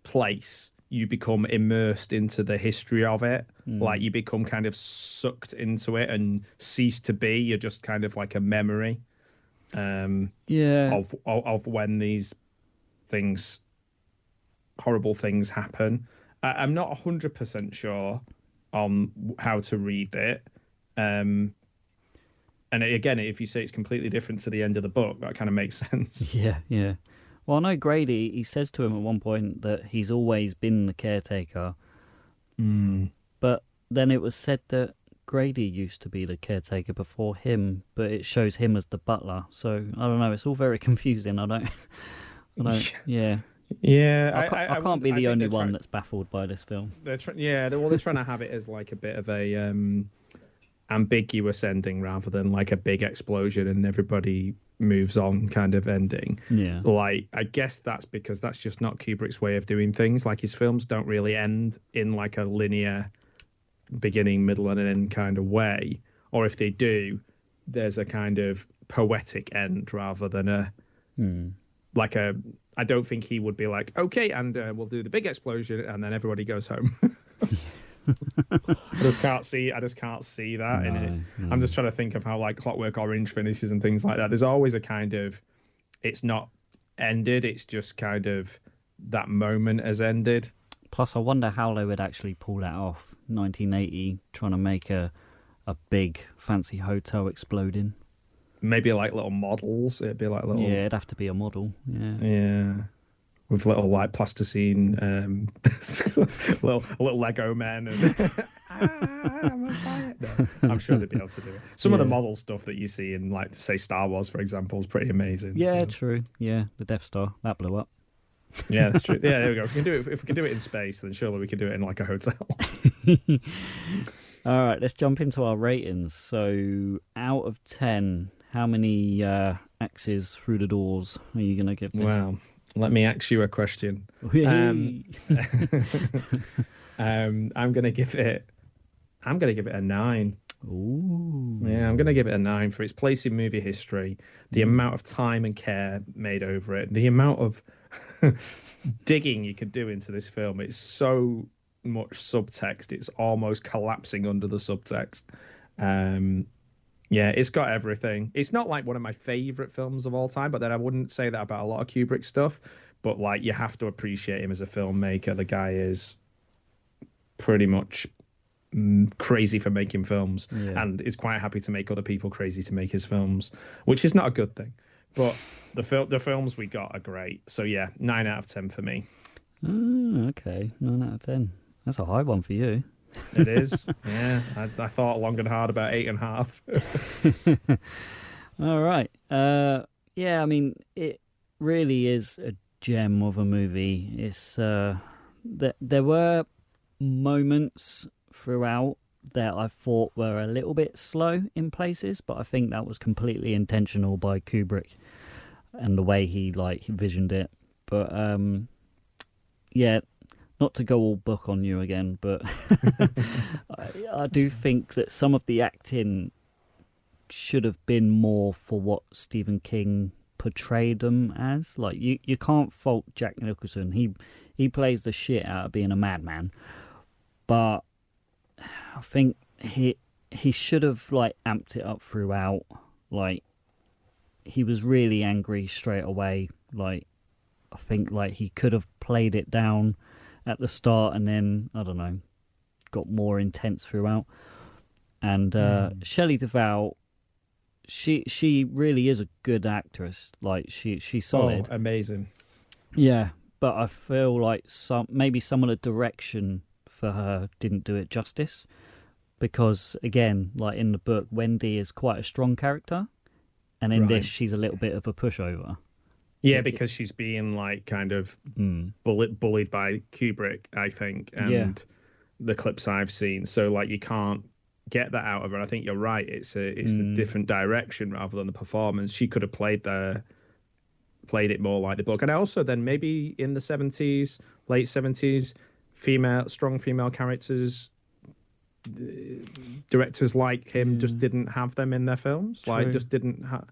place, you become immersed into the history of it. Like you become kind of sucked into it and cease to be. You're just kind of like a memory. Of when these horrible things happen. I'm not 100% sure on how to read it. And again, if you say it's completely different to the end of the book, that kind of makes sense. Yeah. Well, I know Grady, he says to him at one point that he's always been the caretaker. But then it was said that Grady used to be the caretaker before him, but it shows him as the butler. So, I don't know, it's all very confusing. I don't Yeah, I can't be the only one that's baffled by this film. They're trying to have it as like a bit of a ambiguous ending rather than like a big explosion and everybody moves on kind of ending. Yeah, like I guess that's because that's just not Kubrick's way of doing things. Like his films don't really end in like a linear beginning, middle, and end kind of way. Or if they do, there's a kind of poetic end rather than a like a. I don't think he would be like, okay, and we'll do the big explosion, and then everybody goes home. I just can't see that in it. No. I'm just trying to think of how like Clockwork Orange finishes and things like that. There's always a kind of, it's not ended. It's just kind of that moment has ended. Plus, I wonder how they would actually pull that off. 1980, trying to make a big fancy hotel exploding. Maybe like little models. It'd be like little. Yeah, it'd have to be a model. Yeah. Yeah. With little like plasticine, little Lego men, and I'm on fire. No, I'm sure they'd be able to do it. Some of the model stuff that you see in like say Star Wars, for example, is pretty amazing. Yeah, true. Yeah, the Death Star that blew up. Yeah, that's true. Yeah, there we go. If we can do it in space, then surely we can do it in like a hotel. All right, let's jump into our ratings. So, out of 10, how many axes through the doors are you going to give this? Wow. Let me ask you a question. I'm going to give it a 9. Ooh. Yeah, I'm going to give it a 9 for its place in movie history, the amount of time and care made over it, the amount of digging you could do into this film. It's so much subtext. It's almost collapsing under the subtext. Yeah, it's got everything. It's not like one of my favorite films of all time, but then I wouldn't say that about a lot of Kubrick stuff. But like, you have to appreciate him as a filmmaker. The guy is pretty much crazy for making films, and is quite happy to make other people crazy to make his films, which is not a good thing. But the films we got are great. So yeah, 9 out of 10 for me. Okay, 9 out of 10. That's a high one for you. It is. Yeah, I thought long and hard about 8.5. All right. Yeah, I mean, it really is a gem of a movie. It's there were moments throughout that I thought were a little bit slow in places, but I think that was completely intentional by Kubrick and the way he visioned it. But yeah, not to go all book on you again, but I do think that some of the acting should have been more for what Stephen King portrayed them as. Like you can't fault Jack Nicholson. He plays the shit out of being a madman, but I think he should have amped it up throughout. Like he was really angry straight away. Like I think he could have played it down at the start and then I don't know, got more intense throughout. And Shelley Duvall, she really is a good actress. Like she's solid. Oh, amazing. Yeah, but I feel like maybe some of the direction for her didn't do it justice, because again, like in the book, Wendy is quite a strong character, and in this she's a little bit of a pushover. Yeah, because she's being kind of bullied by Kubrick, I think, and the clips I've seen. So you can't get that out of her. I think you're right. It's the different direction rather than the performance. She could have played it more like the book. And also then maybe in the 70s, late 70s, strong female characters, directors like him just didn't have them in their films. True. Like, just didn't have.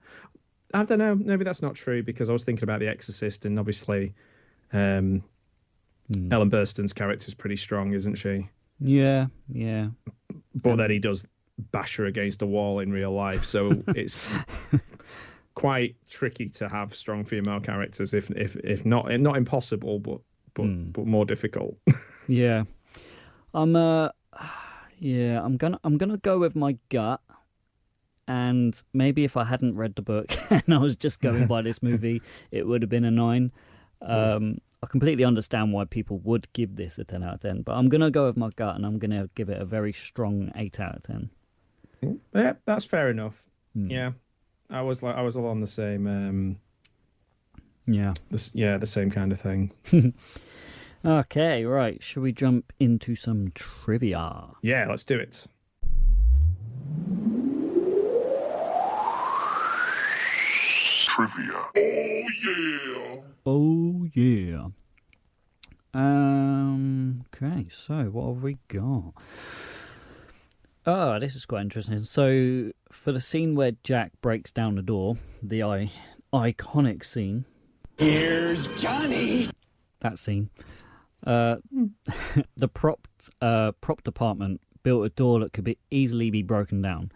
I don't know. Maybe that's not true, because I was thinking about The Exorcist, and obviously Ellen Burstyn's character's pretty strong, isn't she? Yeah. But then he does bash her against a wall in real life, so it's quite tricky to have strong female characters, if not impossible, but more difficult. Yeah. I'm gonna go with my gut. And maybe if I hadn't read the book and I was just going by this movie, it would have been a 9. I completely understand why people would give this a 10 out of 10, but I'm going to go with my gut, and I'm going to give it a very strong 8 out of 10. Yeah, that's fair enough. Yeah, I was along the same. The same kind of thing. Okay, right. Shall we jump into some trivia? Yeah, let's do it. Trivia. Oh yeah. Okay, so what have we got? Oh, this is quite interesting. So, for the scene where Jack breaks down the door, the iconic scene. Here's Johnny. That scene. The prop department built a door that could easily be broken down.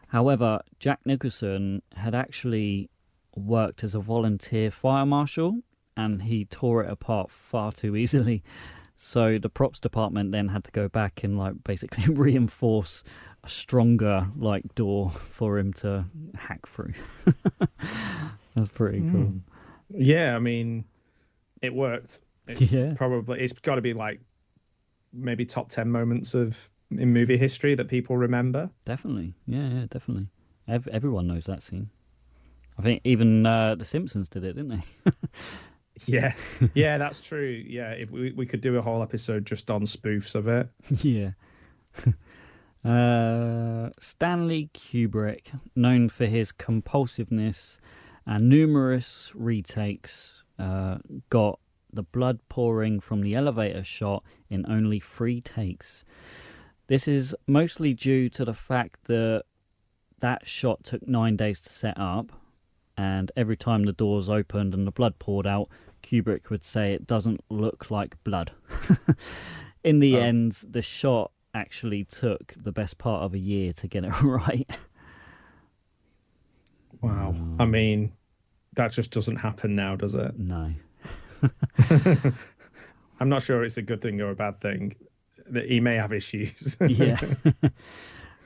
However, Jack Nicholson had actually worked as a volunteer fire marshal, and he tore it apart far too easily. So the props department then had to go back and basically reinforce a stronger door for him to hack through. That's pretty cool. Yeah, I mean, it worked. It's got to be maybe top 10 moments in movie history that people remember. Definitely. Yeah, definitely. Everyone knows that scene. I think even The Simpsons did it, didn't they? Yeah, that's true. Yeah, if we could do a whole episode just on spoofs of it. Yeah. Stanley Kubrick, known for his compulsiveness and numerous retakes, got the blood pouring from the elevator shot in only 3 takes. This is mostly due to the fact that shot took 9 days to set up, and every time the doors opened and the blood poured out, Kubrick would say it doesn't look like blood. In the end, the shot actually took the best part of a year to get it right. Wow. I mean, that just doesn't happen now, does it? No. I'm not sure it's a good thing or a bad thing. That he may have issues. Yeah.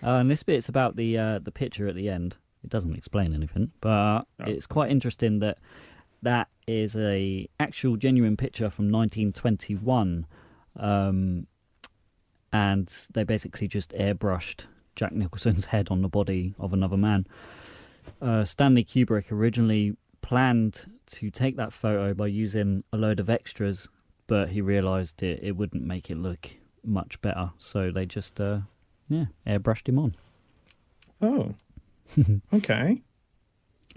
And this bit's about the picture at the end. It doesn't explain anything, but it's quite interesting that is a actual genuine picture from 1921, and they basically just airbrushed Jack Nicholson's head on the body of another man. Stanley Kubrick originally planned to take that photo by using a load of extras, but he realised it wouldn't make it look much better, so they just airbrushed him on. Oh. Okay.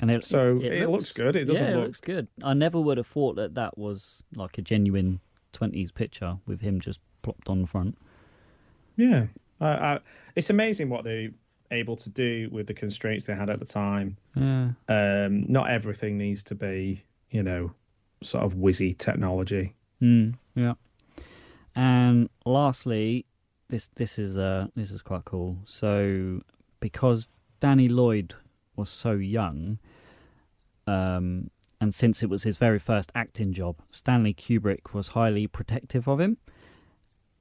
And it looks good. It doesn't look... it looks good. I never would have thought that was like a genuine 20s picture with him just plopped on the front. Yeah. It's amazing what they're able to do with the constraints they had at the time. Yeah. Not everything needs to be, sort of whizzy technology. Yeah. And lastly, this is quite cool. So because Danny Lloyd was so young, and since it was his very first acting job, Stanley Kubrick was highly protective of him.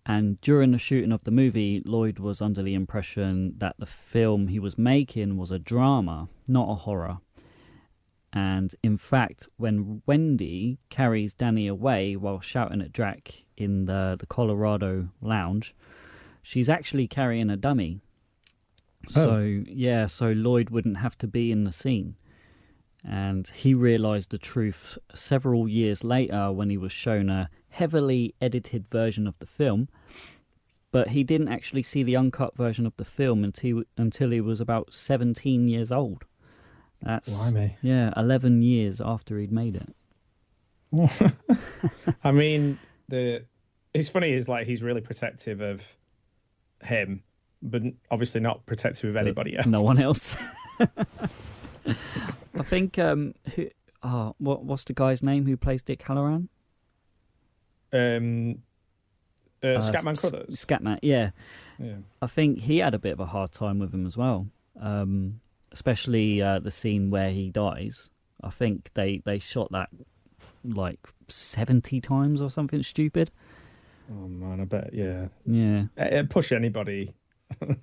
And during the shooting of the movie, Lloyd was under the impression that the film he was making was a drama, not a horror. And in fact, when Wendy carries Danny away while shouting at Jack in the Colorado lounge, she's actually carrying a dummy. So Lloyd wouldn't have to be in the scene. And he realised the truth several years later when he was shown a heavily edited version of the film. but he didn't actually see the uncut version of the film until he was about 17 years old. That's Blimey. 11 years after he'd made it. I mean, it's funny is like he's really protective of him, but obviously not protective of anybody else. No one else. I think what's the guy's name who plays Dick Halloran? Scatman Crothers. Scatman, yeah. Yeah. I think he had a bit of a hard time with him as well, especially the scene where he dies. I think they shot that like 70 times or something stupid. Oh man, I bet. Yeah. It'd push anybody.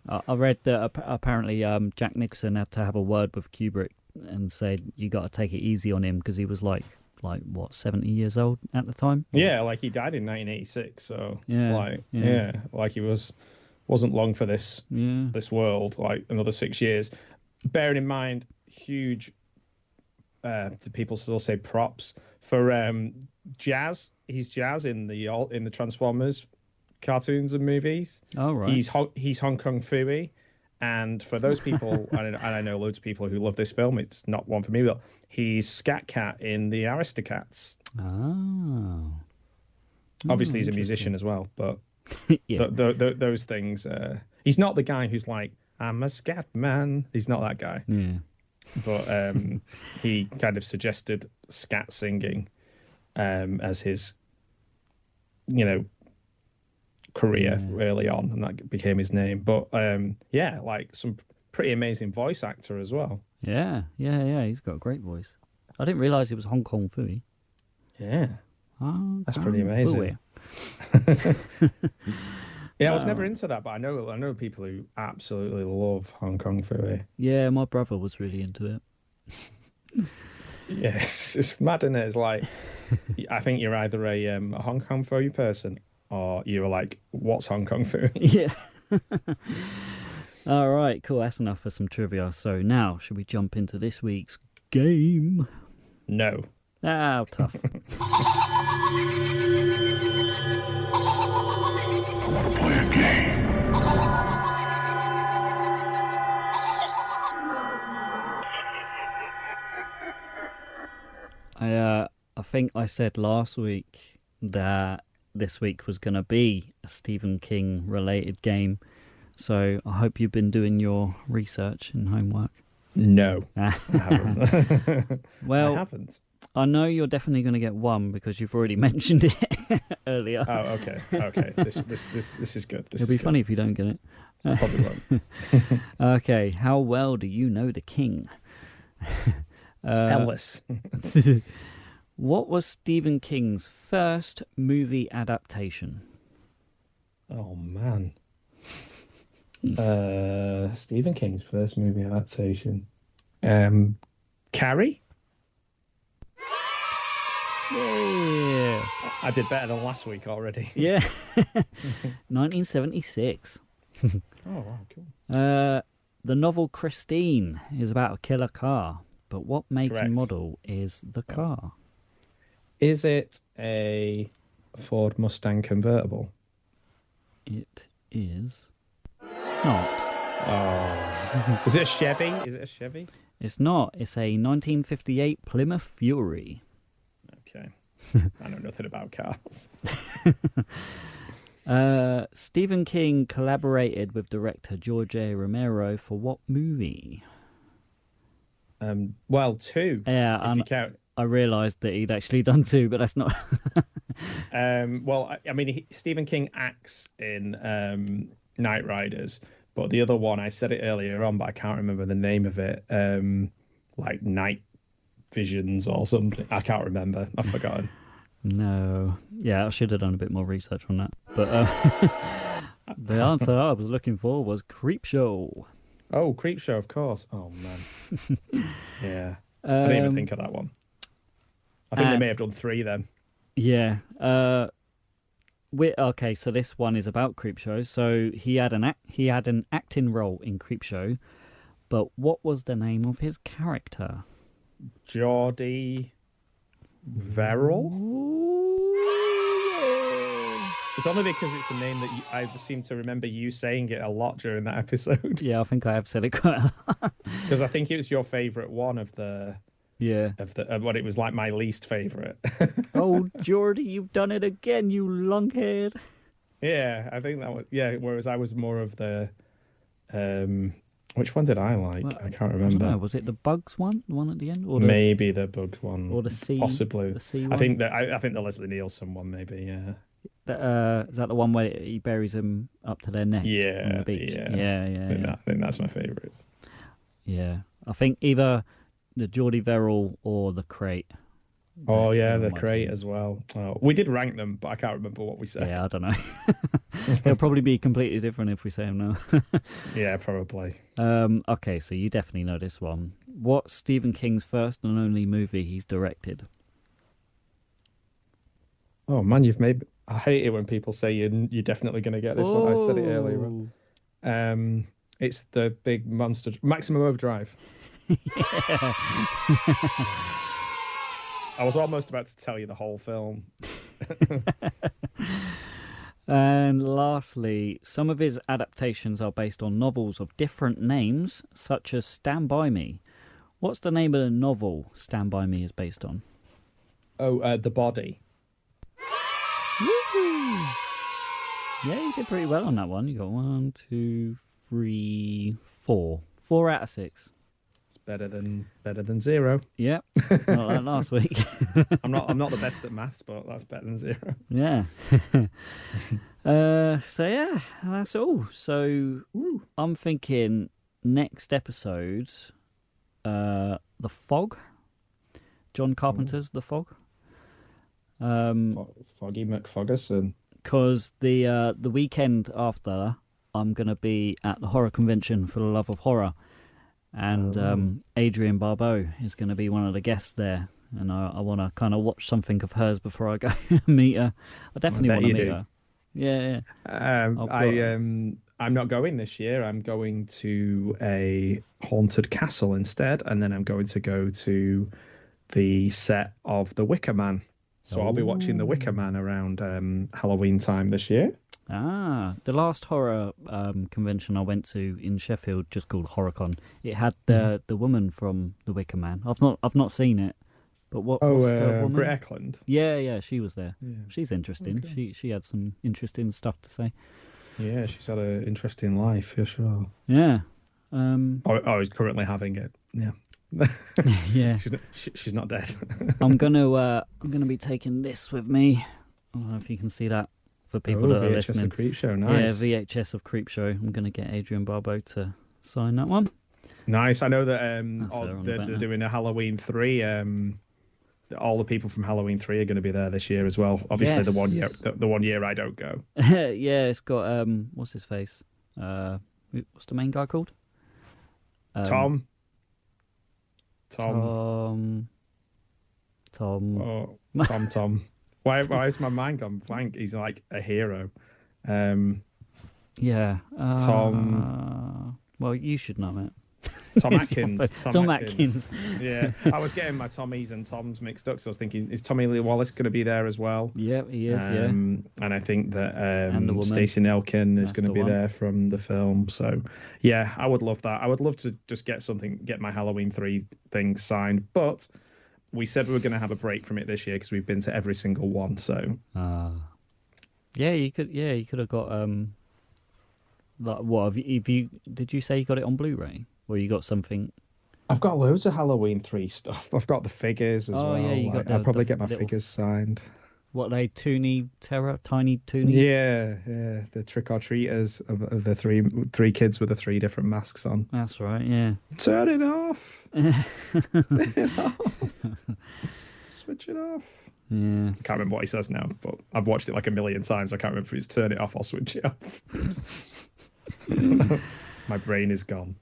I read that apparently Jack Nicholson had to have a word with Kubrick and said you got to take it easy on him because he was like what, 70 years old at the time. Yeah, like he died in 1986, so like he wasn't long for this world, like another 6 years. Bearing in mind, huge. Do people still say props for Jazz? He's Jazz in the Transformers cartoons and movies. Oh right. He's Hong Kong Phooey, and for those people, and I know loads of people who love this film. It's not one for me, but he's Scat Cat in the Aristocats. Oh. Obviously, he's a musician as well, but yeah. those things. He's not the guy who's like, I'm a scat man. He's not that guy. Yeah. But he kind of suggested scat singing as his, career early on, and that became his name. But like some pretty amazing voice actor as well. Yeah. He's got a great voice. I didn't realise he was Hong Kong Phooey. Yeah, that's pretty amazing. Yeah, I was never into that, but I know people who absolutely love Hong Kong Phooey. Yeah, my brother was really into it. Yes, it's mad, isn't it? It's like, I think you're either a Hong Kong Phooey person or you're like, what's Hong Kong Phooey? Yeah. All right, cool. That's enough for some trivia. So now, should we jump into this week's game? No. Ah, tough. I want to play a game. I think I said last week that this week was going to be a Stephen King related game. So I hope you've been doing your research and homework. No, I haven't. Well, I haven't. I know you're definitely going to get one because you've already mentioned it earlier. Oh, okay. This is good. It'll be funny if you don't get it. Probably won't. Okay, how well do you know the King? Ellis. What was Stephen King's first movie adaptation? Oh man. Stephen King's first movie adaptation. Carrie? Yeah. I did better than last week already. Yeah. 1976. Oh, wow, cool. The novel Christine is about a killer car, but what make Correct. and model is the car? Is it a Ford Mustang convertible? It is not. Oh. Is it a Chevy? It's not. It's a 1958 Plymouth Fury. Okay. I know nothing about cars. Stephen King collaborated with director George A. Romero for what movie? Well, two. Yeah, if you count. I realised that he'd actually done two, but that's not. Well, I mean, Stephen King acts in Night Riders, but the other one, I said it earlier on, but I can't remember the name of it. Like Night Visions or something. I can't remember. I've forgotten. No. Yeah, I should have done a bit more research on that. But the answer I was looking for was Creepshow. Oh, Creepshow, of course. Oh, man. Yeah. I didn't even think of that one. I think they may have done three then. Yeah. Okay, so this one is about Creepshow. So he had an acting role in Creepshow, but what was the name of his character? Geordie Verrill? It's only because it's a name that I seem to remember you saying it a lot during that episode. Yeah, I think I have said it quite a lot. Because I think it was your favourite one of the... Yeah. Of what it was like my least favourite. Oh, Geordie, you've done it again, you lunkhead. Yeah, I think that was... Yeah, whereas I was more of the... Which one did I like? Well, I can't remember. I don't know. Was it the bugs one? The one at the end? Or Maybe the bugs one. Or the sea? Possibly. The sea one? I think the Leslie Nielsen one, maybe, yeah. Is that the one where he buries him up to their neck on the beach? Yeah. I think that's my favourite. Yeah. I think either the Geordie Verrill or the Crate. Oh, yeah, the Crate as well. Oh, we did rank them, but I can't remember what we said. Yeah, I don't know. It'll probably be completely different if we say them now. Yeah, probably. Okay, so you definitely know this one. What's Stephen King's first and only movie he's directed? Oh, man, I hate it when people say you're definitely going to get this one. I said it earlier. It's the big monster... Maximum Overdrive. Yeah. I was almost about to tell you the whole film. And lastly, some of his adaptations are based on novels of different names, such as Stand By Me. What's the name of the novel Stand By Me is based on? Oh, The Body. Woo-hoo! Yeah, you did pretty well on that one. You got 1, 2, 3, 4. 4 out of 6. It's better than 0. Yep, not like last week. I'm not the best at maths, but that's better than 0. Yeah. So yeah, that's all. So I'm thinking next episode, The Fog. John Carpenter's The Fog. Foggy McFoggerson. Because the weekend after, I'm going to be at the horror convention for the love of horror. And Adrienne Barbeau is going to be one of the guests there. And I want to kind of watch something of hers before I go meet her. I definitely want to meet her. Yeah. I'm not going this year. I'm going to a haunted castle instead. And then I'm going to go to the set of The Wicker Man. So I'll be watching The Wicker Man around Halloween time this year. The last horror convention I went to in Sheffield, just called HorrorCon, it had the woman from The Wicker Man. I've not seen it, but what's the woman? Britt Eklund. Yeah, she was there. Yeah. She's interesting. Okay. She had some interesting stuff to say. Yeah, she's had an interesting life for sure. Yeah. He's currently having it. Yeah. Yeah. She's not dead. I'm gonna be taking this with me. I don't know if you can see that for people that are VHS listening. Of Creepshow, nice. Yeah, VHS of Creepshow. I'm gonna get Adrienne Barbeau to sign that one. Nice. I know that they're doing a Halloween 3. All the people from Halloween 3 are going to be there this year as well. Obviously, yes. the one year I don't go. Yeah, it's got what's his face? What's the main guy called? Tom. Tom. Oh, Tom. Why is my mind gone blank? He's like a hero. Yeah. Tom. Well, you should know it. Tom Atkins. Tom Atkins. Yeah, I was getting my Tommies and Toms mixed up, so I was thinking, is Tommy Lee Wallace going to be there as well? Yeah, he is. And I think that Stacey Nelkin is going to be there from the film. So yeah, I would love that. I would love to just get my Halloween 3 thing signed, but we said we were going to have a break from it this year because we've been to every single one. So yeah, you could have got like what? Did you say you got it on Blu-ray? Or you got something? I've got loads of Halloween 3 stuff. I've got the figures as well. Yeah, I'll probably get my figures signed. What, they Tiny Toonie? Yeah. The trick-or-treaters of the three kids with the 3 different masks on. That's right, yeah. Turn it off. Turn it off. Switch it off. Yeah. I can't remember what he says now, but I've watched it like a million times. I can't remember if it's turn it off or switch it off. My brain is gone.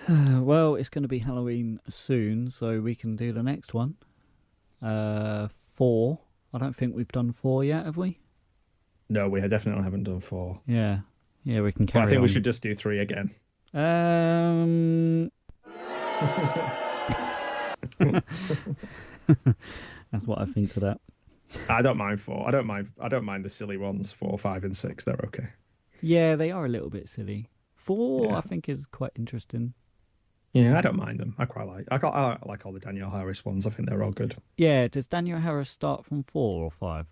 Well, it's going to be Halloween soon, so we can do the next one. 4. I don't think we've done 4 yet, have we? No, we definitely haven't done 4. Yeah, we can carry on. I think we should just do 3 again. That's what I think to that. I don't mind 4. I don't mind the silly ones, 4, 5, and 6. They're okay. Yeah, they are a little bit silly. 4, Yeah. I think, is quite interesting. Yeah, I don't mind them. I quite like. I like all the Danielle Harris ones. I think they're all good. Yeah, does Daniel Harris start from 4 or 5?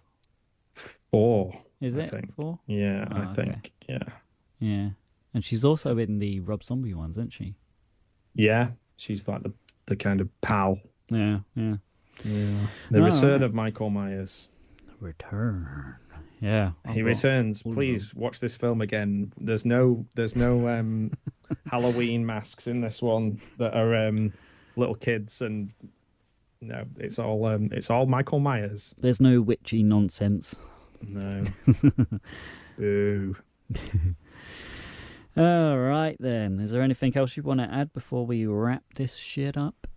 4. Is I it think. 4? Yeah, Oh, I okay. think. Yeah. Yeah, and she's also in the Rob Zombie ones, isn't she? Yeah, she's like the kind of pal. Yeah, yeah. Yeah. The Oh, return right. of Michael Myers. Return. Yeah, He returns. Please watch this film again. There's no Halloween masks in this one that are little kids, and no, it's all Michael Myers. There's no witchy nonsense. No. Boo. All right then. Is there anything else you want to add before we wrap this shit up?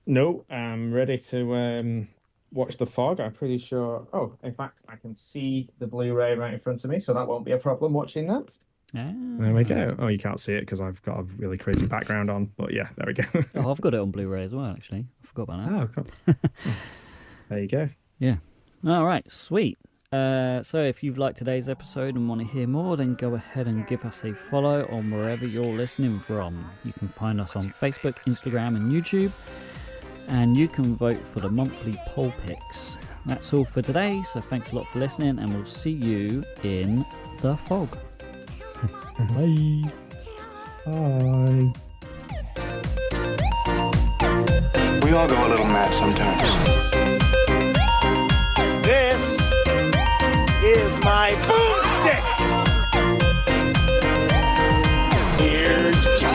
No, I'm ready to watch The Fog. I'm pretty sure. Oh, in fact, I can see the Blu-ray right in front of me, so that won't be a problem watching that. Ah. There we go. Oh, you can't see it because I've got a really crazy background on, but yeah, there we go. Oh, I've got it on Blu-ray as well, actually. I forgot about that. Oh, cool. There you go. Yeah. All right, sweet. So if you've liked today's episode and want to hear more, then go ahead and give us a follow on wherever you're listening from. You can find us on Facebook, Instagram and YouTube, and you can vote for the monthly poll picks. That's all for today, so thanks a lot for listening, and we'll see you in The Fog. Bye. Bye. We all go a little mad sometimes. This is my boomstick. Here's Johnny.